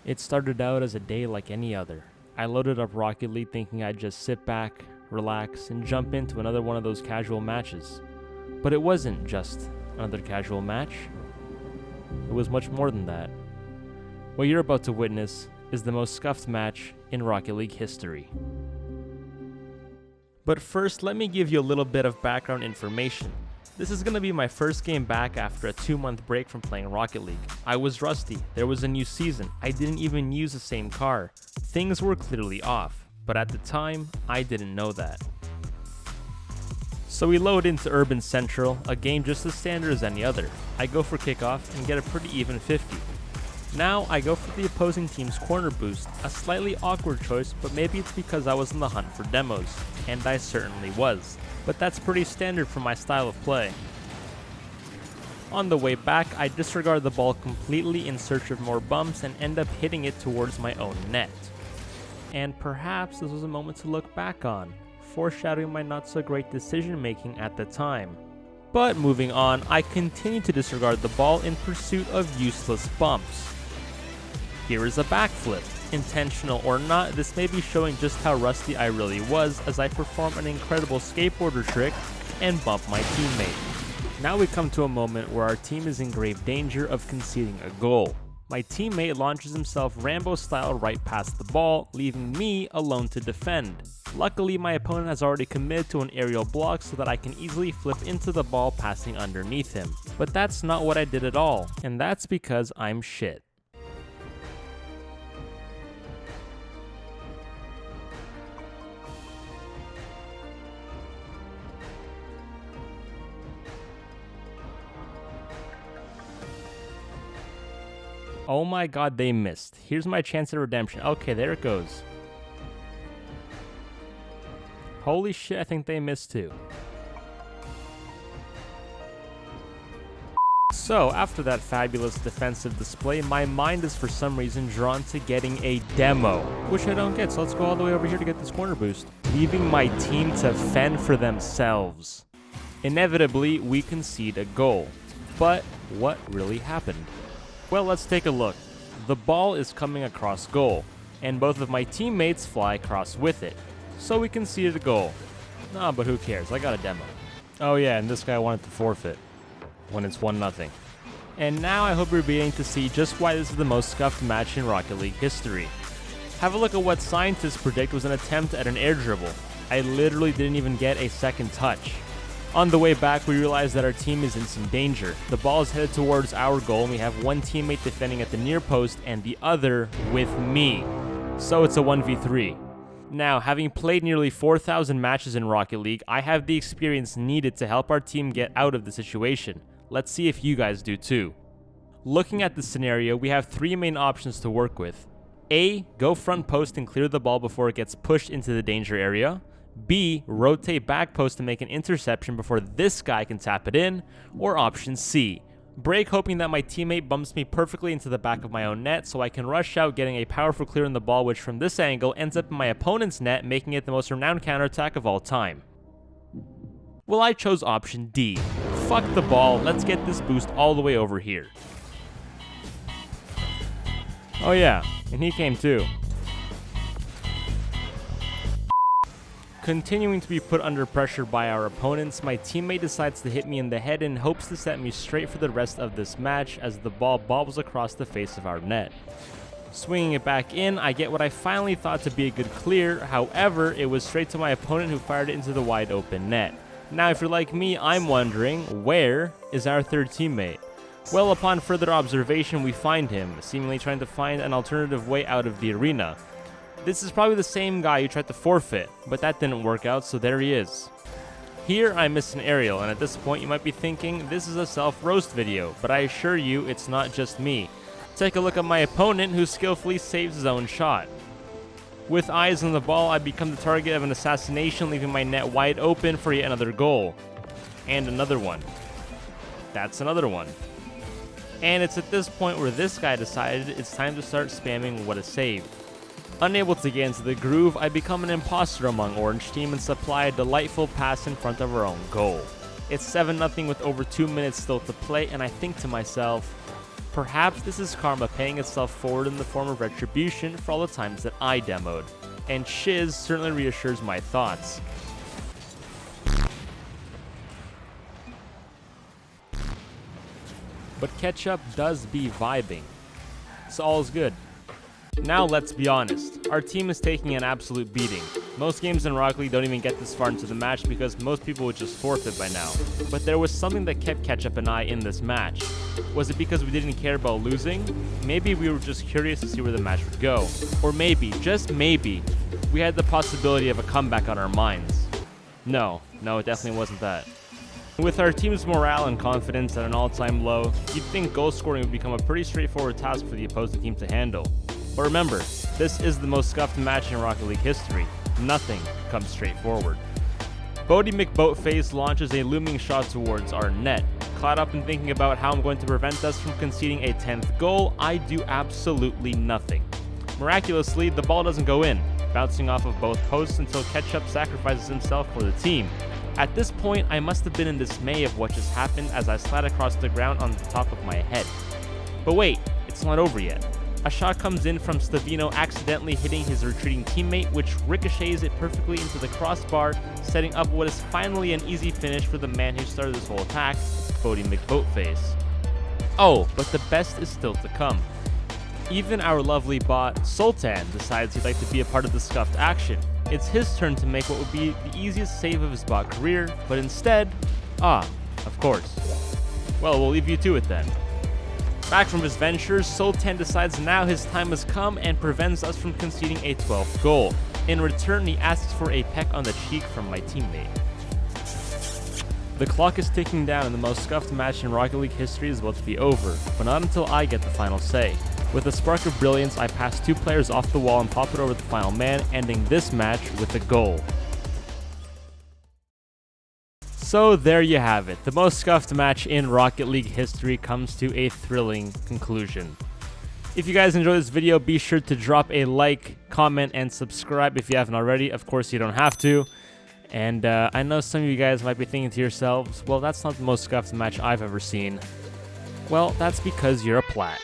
It started out as a day like any other. I loaded up Rocket League thinking I'd just sit back, relax, and jump into another one of those casual matches. But it wasn't just another casual match. It was much more than that. What you're about to witness is the most scuffed match in Rocket League history. But first, let me give you a little bit of background information. This is going to be my first game back after a 2-month break from playing Rocket League. I was rusty, there was a new season, I didn't even use the same car. Things were clearly off, but at the time, I didn't know that. So we load into Urban Central, a game just as standard as any other. I go for kickoff and get a pretty even 50. Now I go for the opposing team's corner boost, a slightly awkward choice, but maybe it's because I was on the hunt for demos, and I certainly was. But that's pretty standard for my style of play. On the way back, I disregard the ball completely in search of more bumps and end up hitting it towards my own net. And perhaps this was a moment to look back on, foreshadowing my not so great decision making at the time. But moving on, I continue to disregard the ball in pursuit of useless bumps. Here is a backflip. Intentional or not, this may be showing just how rusty I really was as I perform an incredible skateboarder trick and bump my teammate. Now we come to a moment where our team is in grave danger of conceding a goal. My teammate launches himself Rambo style right past the ball, leaving me alone to defend. Luckily, my opponent has already committed to an aerial block so that I can easily flip into the ball passing underneath him. But that's not what I did at all, and that's because I'm shit. Oh my god, they missed. Here's my chance at redemption. Okay, there it goes. Holy shit, I think they missed too. So, after that fabulous defensive display, my mind is for some reason drawn to getting a demo, which I don't get, so let's go all the way over here to get this corner boost, leaving my team to fend for themselves. Inevitably, we concede a goal. But what really happened? Well, let's take a look. The ball is coming across goal, and both of my teammates fly across with it. So we conceded a goal. Nah, but who cares? I got a demo. Oh yeah, and this guy wanted to forfeit when it's 1-0. And now I hope you're beginning to see just why this is the most scuffed match in Rocket League history. Have a look at what scientists predict was an attempt at an air dribble. I literally didn't even get a second touch. On the way back, we realize that our team is in some danger. The ball is headed towards our goal, and we have one teammate defending at the near post and the other with me. So it's a 1v3. Now, having played nearly 4,000 matches in Rocket League, I have the experience needed to help our team get out of the situation. Let's see if you guys do too. Looking at the scenario, we have 3 main options to work with. A, go front post and clear the ball before it gets pushed into the danger area. B, rotate back post to make an interception before this guy can tap it in. Or option C, break hoping that my teammate bumps me perfectly into the back of my own net so I can rush out getting a powerful clear on the ball, which from this angle ends up in my opponent's net, making it the most renowned counterattack of all time. Well, I chose option D. Fuck the ball, let's get this boost all the way over here. Oh yeah, and he came too. Continuing to be put under pressure by our opponents, my teammate decides to hit me in the head and hopes to set me straight for the rest of this match as the ball bobbles across the face of our net. Swinging it back in, I get what I finally thought to be a good clear, however, it was straight to my opponent who fired it into the wide open net. Now if you're like me, I'm wondering, where is our third teammate? Well, upon further observation, we find him, seemingly trying to find an alternative way out of the arena. This is probably the same guy who tried to forfeit, but that didn't work out, so there he is. Here I missed an aerial, and at this point you might be thinking this is a self-roast video, but I assure you it's not just me. Take a look at my opponent who skillfully saves his own shot. With eyes on the ball, I become the target of an assassination, leaving my net wide open for yet another goal. And another one. That's another one. And it's at this point where this guy decided it's time to start spamming what is saved. Unable to get into the groove, I become an imposter among Orange Team and supply a delightful pass in front of our own goal. It's 7-0 with over 2 minutes still to play, and I think to myself, Perhaps this is karma paying itself forward in the form of retribution for all the times that I demoed. And Shiz certainly reassures my thoughts. But Ketchup does be vibing, so all is good. Now let's be honest, our team is taking an absolute beating. Most games in Rocket League don't even get this far into the match because most people would just forfeit by now. But there was something that kept Ketchup and I in this match. Was it because we didn't care about losing? Maybe we were just curious to see where the match would go. Or maybe, just maybe, we had the possibility of a comeback on our minds. No, it definitely wasn't that. With our team's morale and confidence at an all-time low, you'd think goal scoring would become a pretty straightforward task for the opposing team to handle. But remember, this is the most scuffed match in Rocket League history. Nothing comes straightforward. Bodie McBoatface launches a looming shot towards our net. Caught up in thinking about how I'm going to prevent us from conceding a 10th goal, I do absolutely nothing. Miraculously, the ball doesn't go in, bouncing off of both posts until Ketchup sacrifices himself for the team. At this point, I must have been in dismay of what just happened as I slid across the ground on the top of my head. But wait, it's not over yet. A shot comes in from Stavino accidentally hitting his retreating teammate, which ricochets it perfectly into the crossbar, setting up what is finally an easy finish for the man who started this whole attack, Bodie McBoatface. Oh, but the best is still to come. Even our lovely bot, Sultan, decides he'd like to be a part of the scuffed action. It's his turn to make what would be the easiest save of his bot career, but instead, of course. Well, we'll leave you to it then. Back from his ventures, Sultan decides now his time has come and prevents us from conceding a 12th goal. In return, he asks for a peck on the cheek from my teammate. The clock is ticking down and the most scuffed match in Rocket League history is about to be over, but not until I get the final say. With a spark of brilliance, I pass two players off the wall and pop it over the final man, ending this match with a goal. So there you have it. The most scuffed match in Rocket League history comes to a thrilling conclusion. If you guys enjoyed this video, be sure to drop a like, comment, and subscribe if you haven't already. Of course, you don't have to. And I know some of you guys might be thinking to yourselves, well, that's not the most scuffed match I've ever seen. Well, that's because you're a plat.